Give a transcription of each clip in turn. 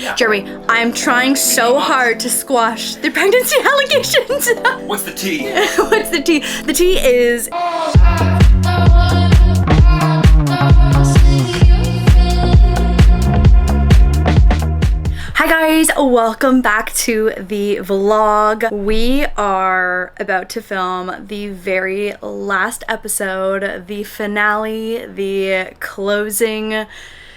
Yeah. Jeremy, I'm trying so hard to squash the pregnancy allegations. What's the tea? What's the tea? The tea is... Hi guys, welcome back to the vlog. We are about to film the very last episode, the finale, the closing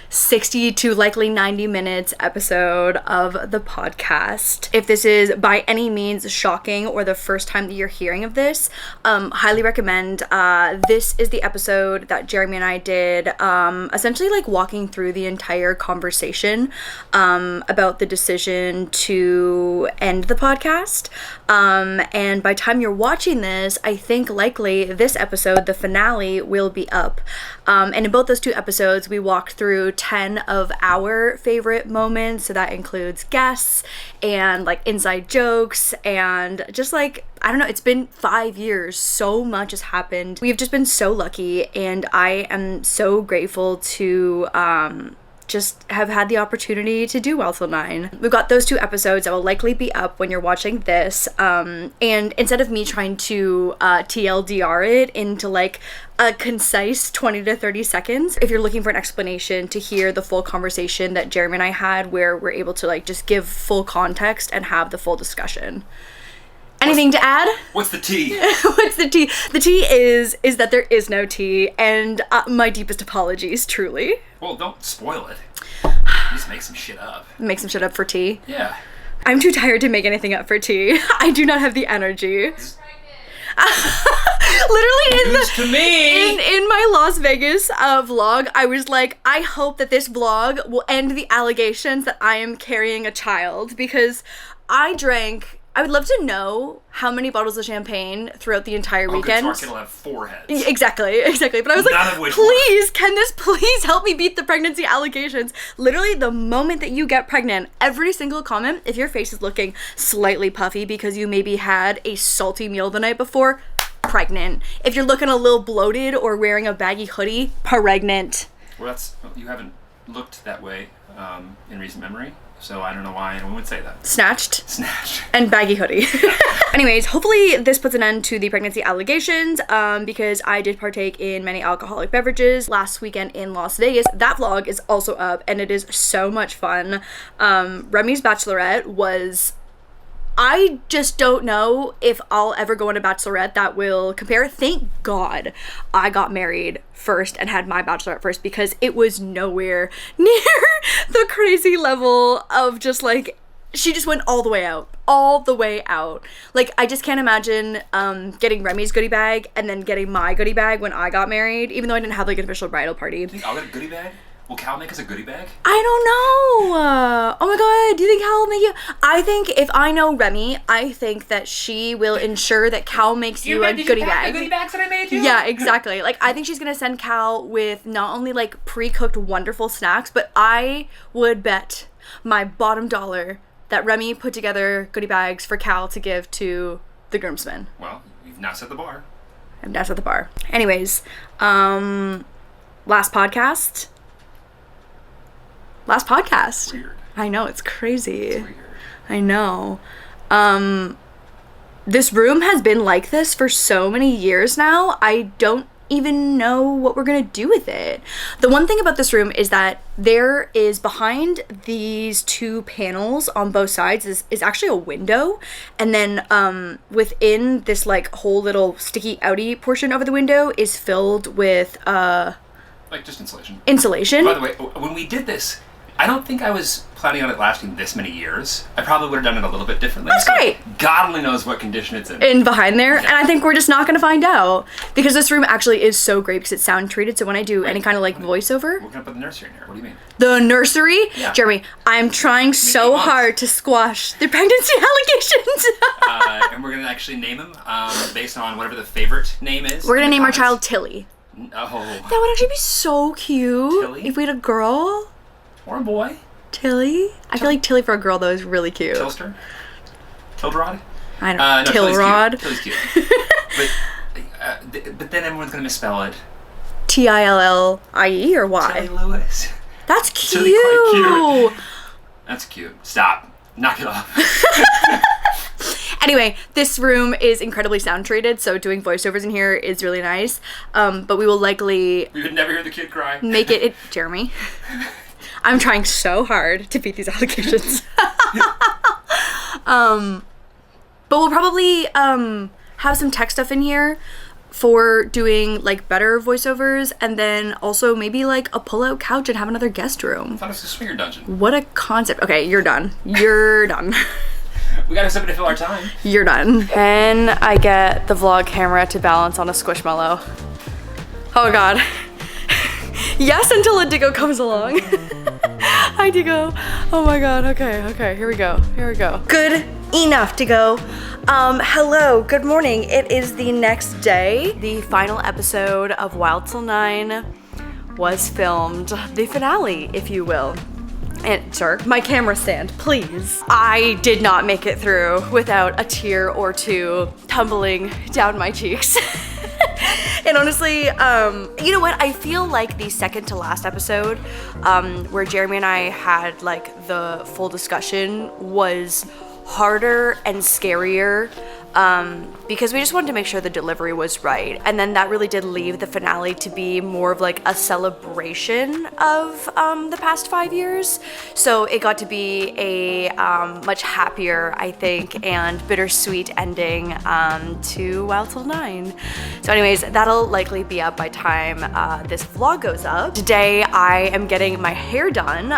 60 to likely 90 minutes episode of the podcast. If this is by any means shocking or the first time that you're hearing of this, highly recommend. This is the episode that Jeremy and I did, essentially like walking through the entire conversation about the decision to end the podcast. And by the time you're watching this, I think likely this episode, the finale, will be up. And in both those two episodes, we walked through 10 of our favorite moments. So that includes guests and like inside jokes and just like, I don't know, it's been 5 years. So much has happened. We've just been so lucky, and I am so grateful to just have had the opportunity to do Well Till 9. We've got those two episodes that will likely be up when you're watching this. And instead of me trying to TLDR it into like a concise 20 to 30 seconds, if you're looking for an explanation to hear the full conversation that Jeremy and I had, where we're able to like just give full context and have the full discussion. Anything to add? What's the tea? What's the tea? The tea is that there is no tea, and my deepest apologies, truly. Well, don't spoil it. Just make some shit up. Make some shit up for tea? Yeah. I'm too tired to make anything up for tea. I do not have the energy. Literally in my Las Vegas vlog, I was like, I hope that this vlog will end the allegations that I am carrying a child, because I would love to know how many bottles of champagne throughout the entire weekend. Good, so our kid will have 4 heads. Exactly. But I was like, please, can this please help me beat the pregnancy allegations? Literally, the moment that you get pregnant, every single comment, if your face is looking slightly puffy because you maybe had a salty meal the night before, pregnant. If you're looking a little bloated or wearing a baggy hoodie, pregnant. Well, you haven't looked that way in recent memory. So I don't know why anyone would say that. Snatched. And baggy hoodie. Anyways, hopefully this puts an end to the pregnancy allegations, because I did partake in many alcoholic beverages last weekend in Las Vegas. That vlog is also up, and it is so much fun. Remy's bachelorette was... I just don't know if I'll ever go on a bachelorette that will compare. Thank God I got married first and had my bachelorette first, because it was nowhere near the crazy level of just like, she just went all the way out. Like, I just can't imagine getting Remy's goodie bag and then getting my goodie bag when I got married, even though I didn't have like an official bridal party. You think I'll get a goodie bag? Will Cal make us a goodie bag? I don't know. Oh my God, do you think Cal will make you? I think if I know Remy, I think that she will ensure that Cal makes you a goodie bag. The goodie bags that I made you? Yeah, exactly. Like, I think she's gonna send Cal with not only like pre-cooked wonderful snacks, but I would bet my bottom dollar that Remy put together goodie bags for Cal to give to the groomsmen. Well, you've now set the bar. I've now set the bar. Anyways, last podcast. Weird. I know, it's crazy. It's weird. I know. This room has been like this for so many years now. I don't even know what we're gonna do with it. The one thing about this room is that there is, behind these two panels on both sides is actually a window, and then within this like whole little sticky outy portion over the window is filled with like just insulation. By the way, when we did this, I don't think I was planning on it lasting this many years. I probably would have done it a little bit differently. That's great. God only knows what condition it's in. In behind there, Yeah. and I think we're just not gonna find out, because this room actually is so great because it's sound treated. So when I do any kind of like voiceover, We're gonna put the nursery in here. What do you mean? the nursery, Yeah. Jeremy, I'm trying so hard to squash the pregnancy allegations. And we're gonna actually name him based on whatever the favorite name is. We're gonna in the name our comments. child Tilly. Oh. That would actually be so cute. Tilly? If we had a girl. Or a boy. Tilly? I feel like Tilly for a girl though is really cute. Tilster? Tilrod? I don't know. No, Tilrod. Tilly's cute. But then everyone's gonna misspell it. Tillie or Y? Tilly Lewis. That's Tilly quite cute. That's cute. Stop. Knock it off. Anyway, this room is incredibly sound treated, so doing voiceovers in here is really nice. But we will likely... We would never hear the kid cry. Make it... Jeremy. I'm trying so hard to beat these allegations. But we'll probably have some tech stuff in here for doing like better voiceovers, and then also maybe like a pull-out couch and have another guest room. I thought it was a swinger dungeon. What a concept. Okay, you're done. You're done. We gotta something to fill our time. You're done. Can I get the vlog camera to balance on a squishmallow? Oh god. Yes, until a Diggo comes along. Hi, Diggo. Oh my god. Okay. Here we go. Good enough, Diggo. Hello. Good morning. It is the next day. The final episode of Wild Till 9 was filmed. The finale, if you will. And sir, my camera stand, please. I did not make it through without a tear or two tumbling down my cheeks. And honestly, you know what? I feel like the second to last episode, where Jeremy and I had like the full discussion, was harder and scarier, because we just wanted to make sure the delivery was right. And then that really did leave the finale to be more of like a celebration of the past 5 years. So it got to be a much happier, I think, and bittersweet ending to Wild Till 9. So anyways, that'll likely be up by time this vlog goes up. Today I am getting my hair done,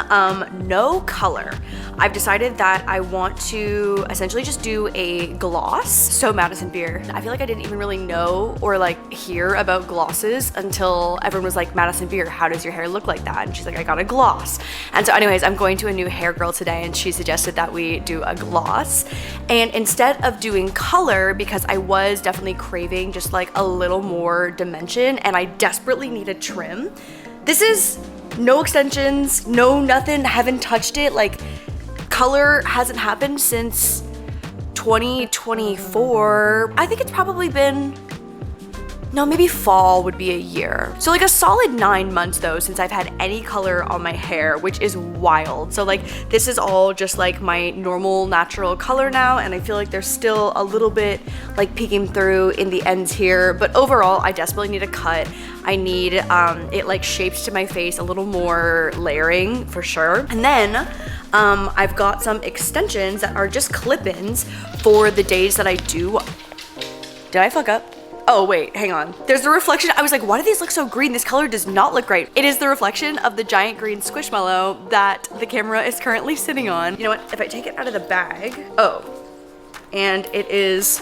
no color. I've decided that I want to essentially just do a gloss. So Madison Beer, I feel like I didn't even really know or like hear about glosses until everyone was like, Madison Beer, how does your hair look like that? And she's like, I got a gloss. And so anyways, I'm going to a new hair girl today, and she suggested that we do a gloss. And instead of doing color, because I was definitely craving just like a little more dimension and I desperately need a trim, this is no extensions, no nothing, haven't touched it. Like, color hasn't happened since 2024. I think it's probably been, no, maybe fall would be a year. So like a solid 9 months though since I've had any color on my hair, which is wild. So like this is all just like my normal natural color now, and I feel like there's still a little bit like peeking through in the ends here, but overall I desperately need a cut. I need it like shaped to my face, a little more layering for sure. And then I've got some extensions that are just clip-ins for the days that I do. Did I fuck up? Oh wait, hang on. There's the reflection. I was like, why do these look so green? This color does not look great. It is the reflection of the giant green squishmallow that the camera is currently sitting on. You know what? If I take it out of the bag, and it is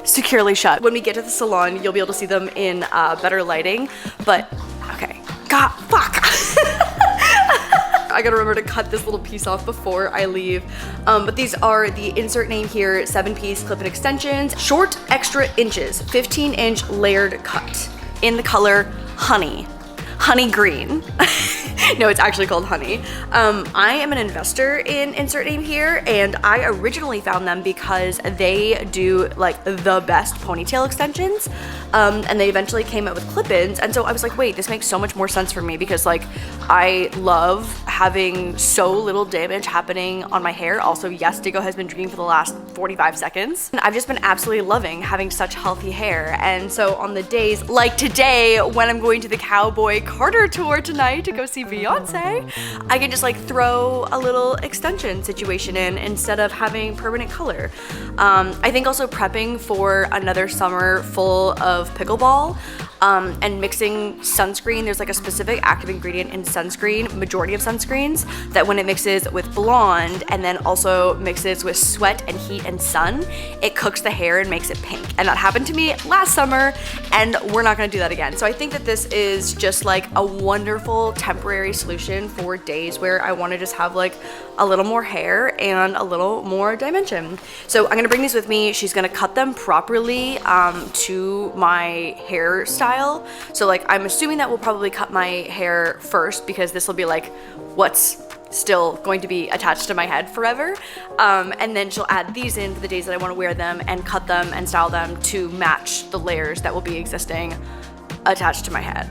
securely shut. When we get to the salon, you'll be able to see them in better lighting, but okay. God, fuck. I gotta remember to cut this little piece off before I leave. But these are the insert name here, 7-piece clip-in extensions, short extra inches, 15-inch layered cut in the color honey green. No, it's actually called honey. I am an investor in insert name here, and I originally found them because they do like the best ponytail extensions, and they eventually came out with clip-ins, and so I was like, wait, this makes so much more sense for me because like I love having so little damage happening on my hair. Also, yes, Diggo has been drinking for the last 45 seconds. And I've just been absolutely loving having such healthy hair, and so on the days like today when I'm going to the Cowboy Carter tour tonight to go see Beyonce, I can just like throw a little extension situation in instead of having permanent color. I think also prepping for another summer full of pickleball and mixing sunscreen. There's like a specific active ingredient in sunscreen, majority of sunscreens, that when it mixes with blonde and then also mixes with sweat and heat and sun, it cooks the hair and makes it pink. And that happened to me last summer, and we're not gonna do that again. So I think that this is just like a wonderful temporary solution for days where I wanna just have like a little more hair and a little more dimension. So I'm gonna bring these with me. She's gonna cut them properly to my hairstyle. So like I'm assuming that we'll probably cut my hair first because this will be like what's still going to be attached to my head forever. And then she'll add these in for the days that I want to wear them and cut them and style them to match the layers that will be existing attached to my head.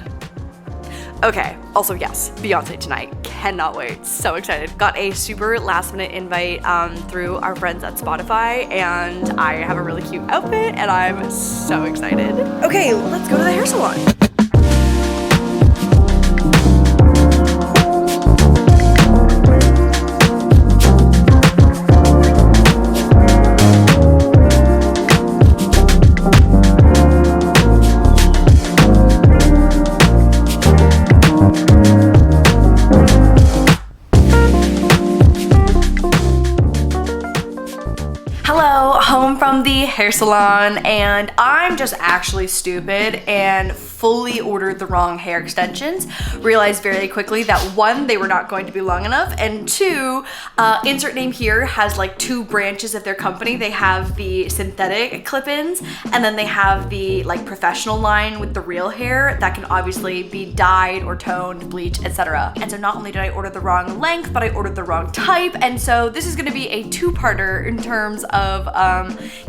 Okay, also yes, Beyonce tonight. Cannot wait. So excited. Got a super last minute invite through our friends at Spotify, and I have a really cute outfit and I'm so excited. Okay, let's go to the hair salon. From the hair salon, and I'm just actually stupid and fully ordered the wrong hair extensions. Realized very quickly that one, they were not going to be long enough, and two, insert name here has like two branches of their company. They have the synthetic clip-ins, and then they have the like professional line with the real hair that can obviously be dyed or toned, bleached, etc. And so not only did I order the wrong length, but I ordered the wrong type, and so this is going to be a two-parter in terms of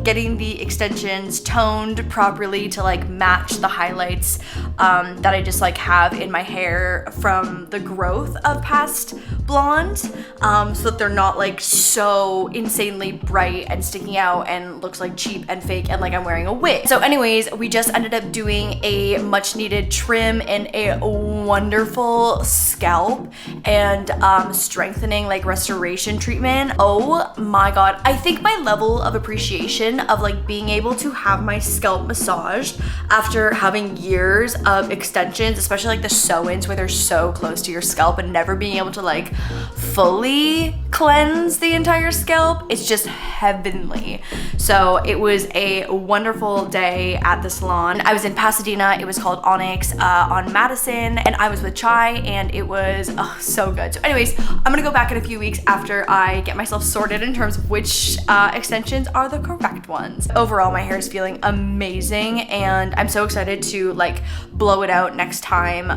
getting the extensions toned properly to like match the highlights that I just like have in my hair from the growth of past blonde, so that they're not like so insanely bright and sticking out and looks like cheap and fake and like I'm wearing a wig. So anyways, we just ended up doing a much needed trim and a wonderful scalp and strengthening like restoration treatment. Oh my god, I think my level of appreciation of like being able to have my scalp massaged after having years of extensions, especially like the sew-ins where they're so close to your scalp, and never being able to like fully cleanse the entire scalp, it's just heavenly. So it was a wonderful day at the salon. I was in Pasadena. It was called Onyx on Madison, and I was with Chai, and it was so good. So anyways, I'm gonna go back in a few weeks after I get myself sorted in terms of which extensions are the correct ones. Overall, my hair is feeling amazing, and I'm so excited to like blow it out next time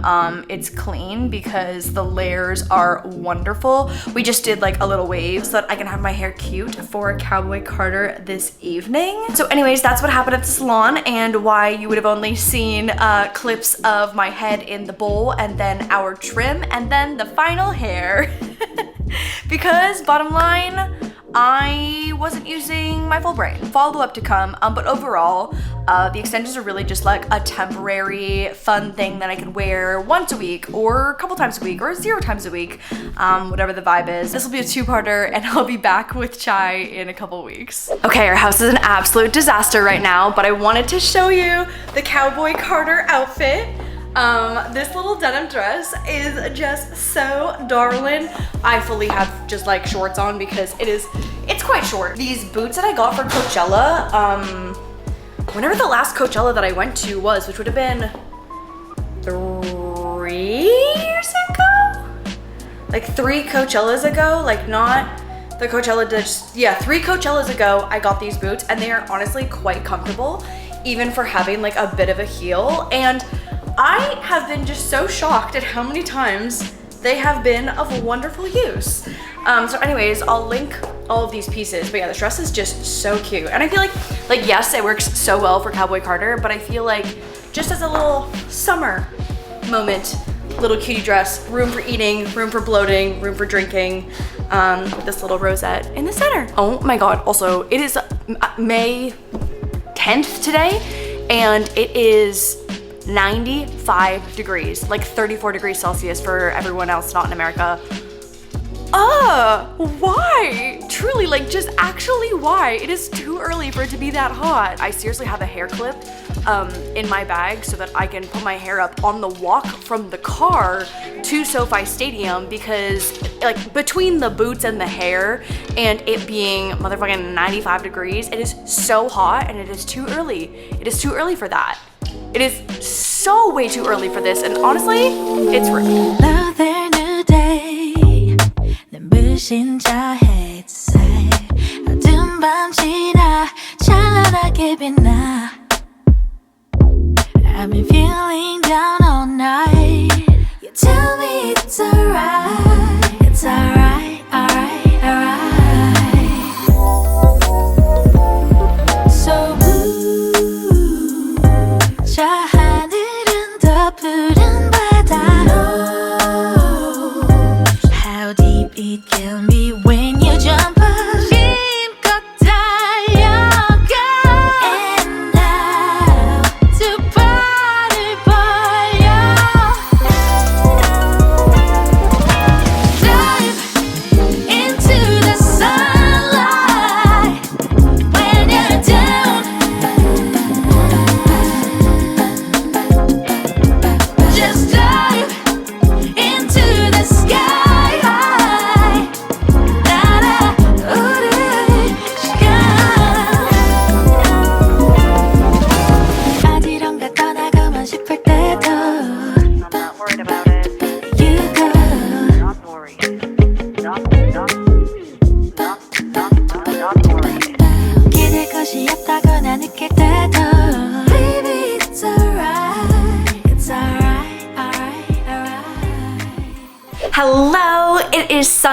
it's clean, because the layers are wonderful. We just did like a little wave so that I can have my hair cute for Cowboy Carter this evening. So anyways, that's what happened at the salon, and why you would have only seen clips of my head in the bowl, and then our trim, and then the final hair. Because bottom line, I wasn't using my full brain. Follow-up to come, but overall, the extensions are really just like a temporary fun thing that I can wear once a week, or a couple times a week, or 0 times a week, whatever the vibe is. This will be a two-parter, and I'll be back with Chai in a couple weeks. Okay, our house is an absolute disaster right now, but I wanted to show you the Cowboy Carter outfit. This little denim dress is just so darling. I fully have just like shorts on because it's quite short. These boots that I got for Coachella, whenever the last Coachella that I went to was, which would have been 3 years ago? Like 3 Coachellas ago, like not the Coachella, yeah, 3 Coachellas ago, I got these boots, and they are honestly quite comfortable, even for having like a bit of a heel. And I have been just so shocked at how many times they have been of wonderful use. So anyways, I'll link all of these pieces, but yeah, this dress is just so cute. And I feel like yes, it works so well for Cowboy Carter, but I feel like just as a little summer moment, little cutie dress, room for eating, room for bloating, room for drinking, with this little rosette in the center. Oh my god, also, it is May 10th today, and it is 95 degrees, like 34 degrees Celsius for everyone else not in America. Why? Truly, like, just actually why? It is too early for it to be that hot. I seriously have a hair clip in my bag so that I can put my hair up on the walk from the car to SoFi Stadium, because like between the boots and the hair and it being motherfucking 95 degrees, it is so hot, and it is too early. It is too early for that. It is so way too early for this, and honestly, it's rude. 눈부신 저 햇살 어두운 밤 지나 찬란하게 빛나 I've been feeling down all night You tell me it's alright It's alright, alright, alright So blue 저 하늘은 더 푸른 바다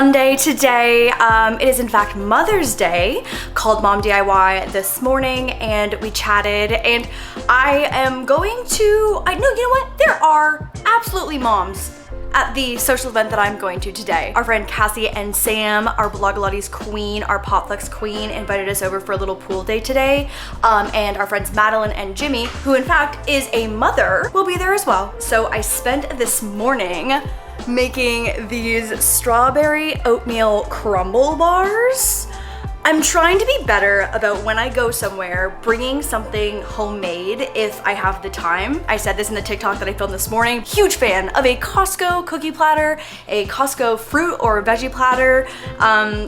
Sunday today. It is in fact Mother's Day. Called Mom DIY this morning and we chatted, and I am going to, you know what? There are absolutely moms at the social event that I'm going to today. Our friend Cassie and Sam, our Blogilates queen, our Potlucks queen, invited us over for a little pool day today. And our friends Madeline and Jimmy, who in fact is a mother, will be there as well. So I spent this morning making these strawberry oatmeal crumble bars. I'm trying to be better about when I go somewhere, bringing something homemade if I have the time. I said this in the TikTok that I filmed this morning. Huge fan of a Costco cookie platter, a Costco fruit or veggie platter.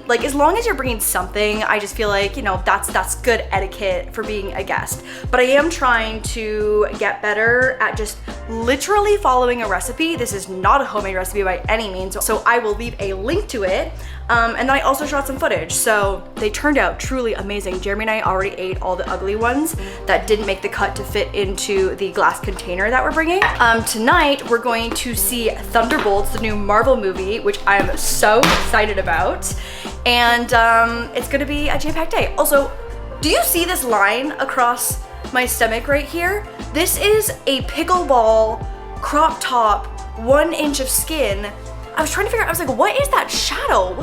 Like as long as you're bringing something, I just feel like, you know, that's good etiquette for being a guest. But I am trying to get better at just literally following a recipe. This is not a homemade recipe by any means, so I will leave a link to it. And then I also shot some footage, so they turned out truly amazing. Jeremy and I already ate all the ugly ones that didn't make the cut to fit into the glass container that we're bringing. Tonight, we're going to see Thunderbolts, the new Marvel movie, which I'm so excited about. And it's gonna be a jam-packed day. Also, do you see this line across my stomach right here? This is a pickleball crop top, 1 inch of skin. I was trying to figure out, I was like, what is that shadow?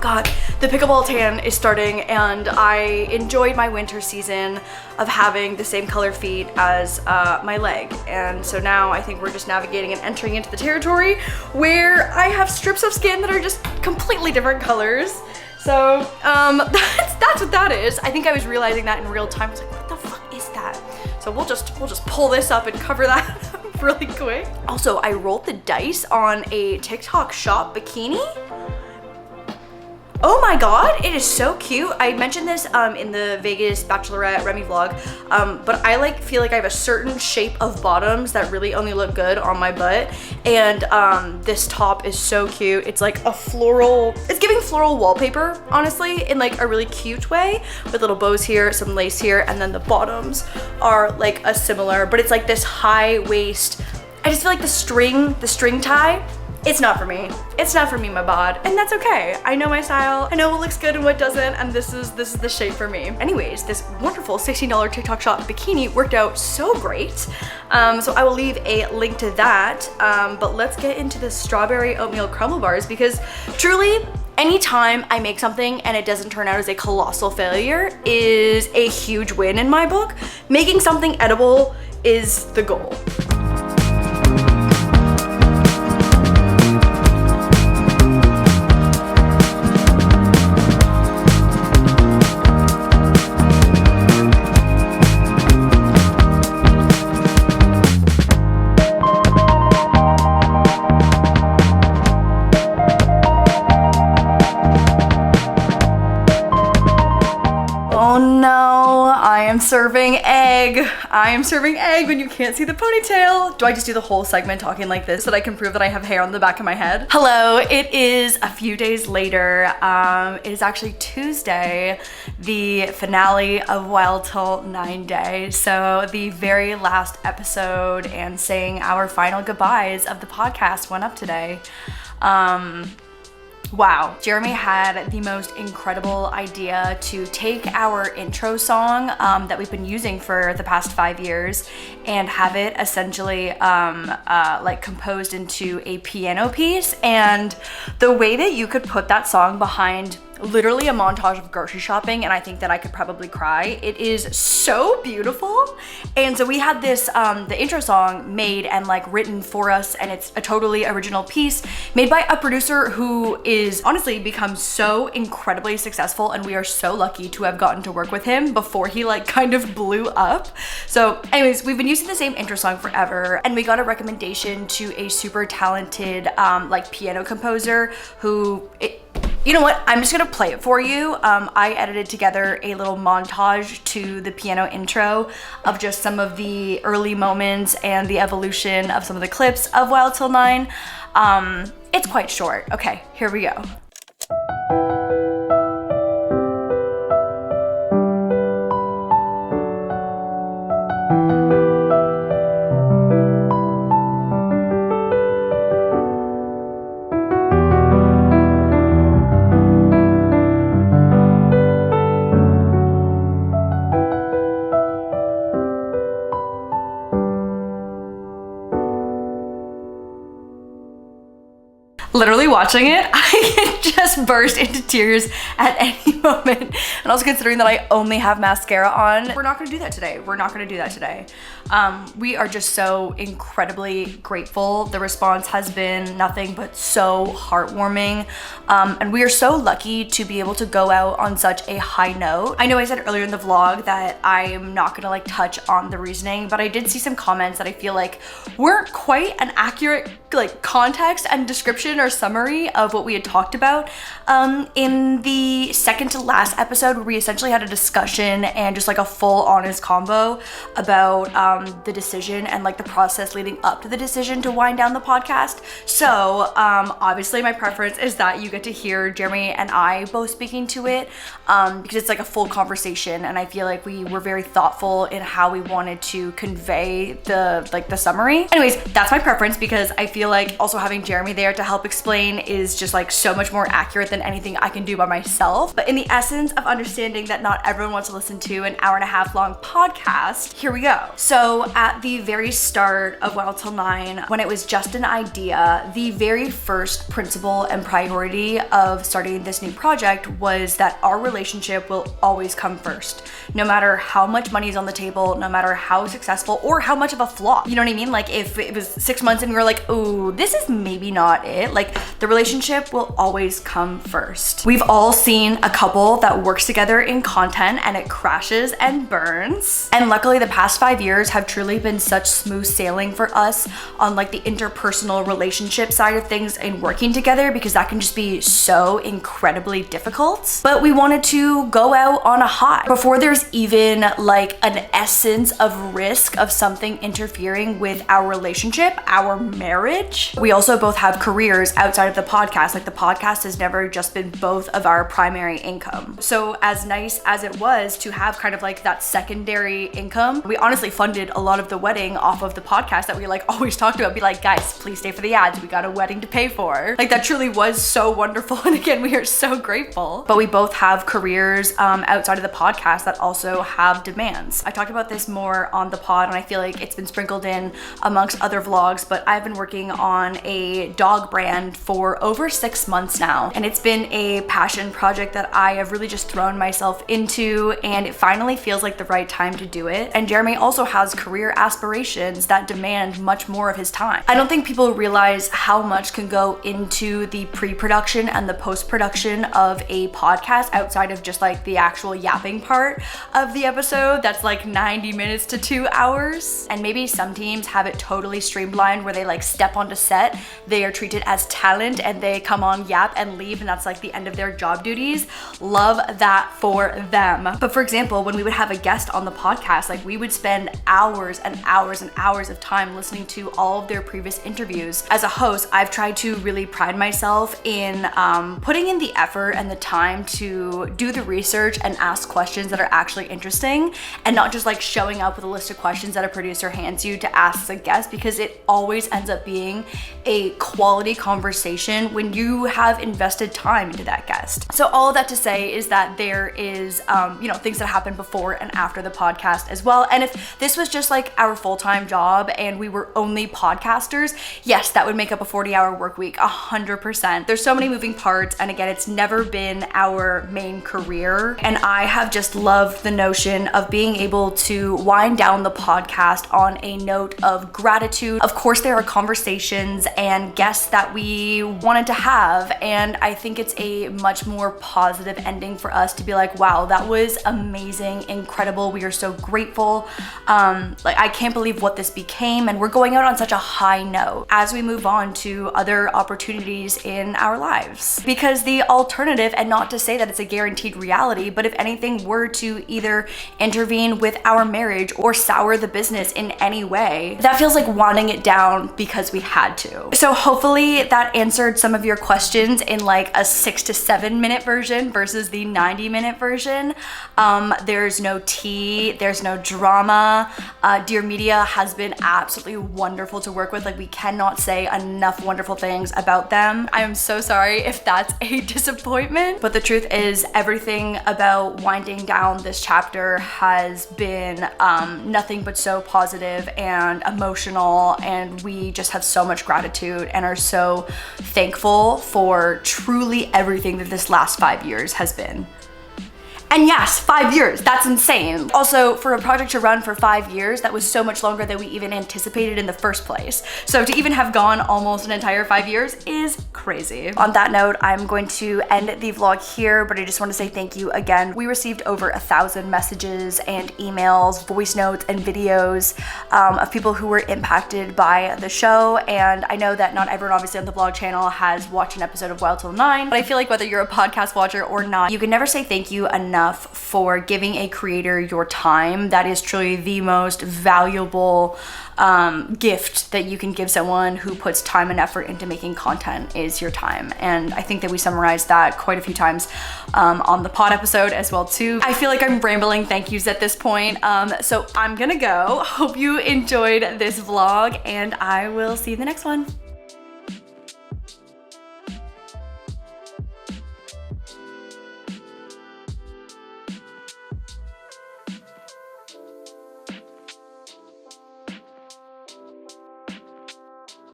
God, the pickleball tan is starting, and I enjoyed my winter season of having the same color feet as my leg. And so now I think we're just navigating and entering into the territory where I have strips of skin that are just completely different colors. So that's what that is. I think I was realizing that in real time. I was like, what the fuck is that? So we'll just pull this up and cover that really quick. Also, I rolled the dice on a TikTok shop bikini. Oh my god, it is so cute. I mentioned this in the Vegas Bachelorette Remy vlog, but I feel like I have a certain shape of bottoms that really only look good on my butt, and this top is so cute. It's like a floral, it's giving floral wallpaper, honestly, in like a really cute way, with little bows here, some lace here, and then the bottoms are like a similar, but it's like this high waist. I just feel like the string tie, it's not for me. It's not for me, my bod, and that's okay. I know my style. I know what looks good and what doesn't, and this is the shape for me. Anyways, this wonderful $16 TikTok shop bikini worked out so great. So I will leave a link to that. But let's get into the strawberry oatmeal crumble bars, because truly, anytime I make something and it doesn't turn out as a colossal failure is a huge win in my book. Making something edible is the goal. Serving egg. I am serving egg when you can't see the ponytail. Do I just do the whole segment talking like this so that I can prove that I have hair on the back of my head? Hello, it is a few days later. It is actually Tuesday, the finale of Wild Till 9 Day. So the very last episode and saying our final goodbyes of the podcast went up today. Wow, Jeremy had the most incredible idea to take our intro song that we've been using for the past 5 years and have it essentially like composed into a piano piece. And the way that you could put that song behind literally a montage of grocery shopping, and I think that I could probably cry. It is so beautiful. And so we had this, the intro song made and like written for us, and it's a totally original piece made by a producer who is honestly become so incredibly successful, and we are so lucky to have gotten to work with him before he like kind of blew up. So anyways, we've been using the same intro song forever, and we got a recommendation to a super talented like piano composer who you know what? I'm just gonna play it for you. I edited together a little montage to the piano intro of just some of the early moments and the evolution of some of the clips of Wild Till 9. It's quite short. Okay, here we go. watching it, I can just burst into tears at any moment. And also considering that I only have mascara on, we're not gonna do that today. We are just so incredibly grateful. The response has been nothing but so heartwarming. And we are so lucky to be able to go out on such a high note. I know I said earlier in the vlog that I am not gonna like touch on the reasoning, but I did see some comments that I feel like weren't quite an accurate like context and description or summary of what we had talked about in the second to last episode, where we essentially had a discussion and just like a full honest convo about the decision and like the process leading up to the decision to wind down the podcast. So obviously my preference is that you get to hear Jeremy and I both speaking to it because it's like a full conversation, and I feel like we were very thoughtful in how we wanted to convey the summary. Anyways, that's my preference because I feel like also having Jeremy there to help explain is just like so much more accurate than anything I can do by myself. But in the essence of understanding that not everyone wants to listen to an hour-and-a-half long podcast, here we go. So at the very start of Wild Till 9, when it was just an idea, the very first principle and priority of starting this new project was that our relationship will always come first. No matter how much money is on the table, no matter how successful or how much of a flop. You know what I mean? Like if it was 6 months and we were like, ooh, this is maybe not it. Like the relationship will always come first. We've all seen a couple that works together in content and it crashes and burns. And luckily the past 5 years have truly been such smooth sailing for us on like the interpersonal relationship side of things and working together, because that can just be so incredibly difficult. But we wanted to go out on a high before there's even like an essence of risk of something interfering with our relationship, our marriage. We also both have careers outside of the podcast. Like the podcast has never just been both of our primary income. So as nice as it was to have kind of like that secondary income, we honestly funded a lot of the wedding off of the podcast that we like always talked about. Be like, guys, please stay for the ads. We got a wedding to pay for. Like that truly was so wonderful. And again, we are so grateful. But we both have careers outside of the podcast that also have demands. I talked about this more on the pod, and I feel like it's been sprinkled in amongst other vlogs, but I've been working on a dog brand for over 6 months now. And it's been a passion project that I have really just thrown myself into, and it finally feels like the right time to do it. And Jeremy also has career aspirations that demand much more of his time. I don't think people realize how much can go into the pre-production and the post-production of a podcast outside of just like the actual yapping part of the episode that's like 90 minutes to 2 hours. And maybe some teams have it totally streamlined where they like step onto set, they are treated as talent and they come on, yap and leave, and that's like the end of their job duties. Love that for them. But for example, when we would have a guest on the podcast, like we would spend hours and hours and hours of time listening to all of their previous interviews. As a host, I've tried to really pride myself in putting in the effort and the time to do the research and ask questions that are actually interesting, and not just like showing up with a list of questions that a producer hands you to ask as a guest, because it always ends up being a quality conversation when you have invested time into that guest. So all of that to say is that there is things that happen before and after the podcast as well. And if this was just like our full-time job and we were only podcasters, yes, that would make up a 40-hour work week, 100%. There's so many moving parts, and again, it's never been our main career. And I have just loved the notion of being able to wind down the podcast on a note of gratitude. Of course, there are conversations and guests that we wanted to have, and I think it's a much more positive ending for us to be like, wow, that was amazing, incredible. We are so grateful. Like I can't believe what this became, and we're going out on such a high note as we move on to other opportunities in our lives. Because the alternative, and not to say that it's a guaranteed reality, but if anything were to either intervene with our marriage or sour the business in any way, that feels like winding it down because we had to. So hopefully that answered some of your questions in like a 6 to 7 minute version versus the 90-minute version. There's no tea, there's no drama. Dear Media has been absolutely wonderful to work with. Like, we cannot say enough wonderful things about them. I am so sorry if that's a disappointment, but the truth is everything about winding down this chapter has been nothing but so positive and emotional, and we just have so much gratitude and are so thankful for truly everything that this last 5 years has been. And yes, 5 years, that's insane. Also, for a project to run for 5 years, that was so much longer than we even anticipated in the first place. So to even have gone almost an entire 5 years is crazy. On that note, I'm going to end the vlog here, but I just want to say thank you again. We received over 1,000 messages and emails, voice notes, and videos of people who were impacted by the show. And I know that not everyone obviously on the vlog channel has watched an episode of Wild Till 9, but I feel like whether you're a podcast watcher or not, you can never say thank you enough for giving a creator your time. That is truly the most valuable gift that you can give someone who puts time and effort into making content, is your time. And I think that we summarized that quite a few times on the pod episode as well too. I feel like I'm rambling thank yous at this point. So I'm gonna go. Hope you enjoyed this vlog, and I will see you in the next one.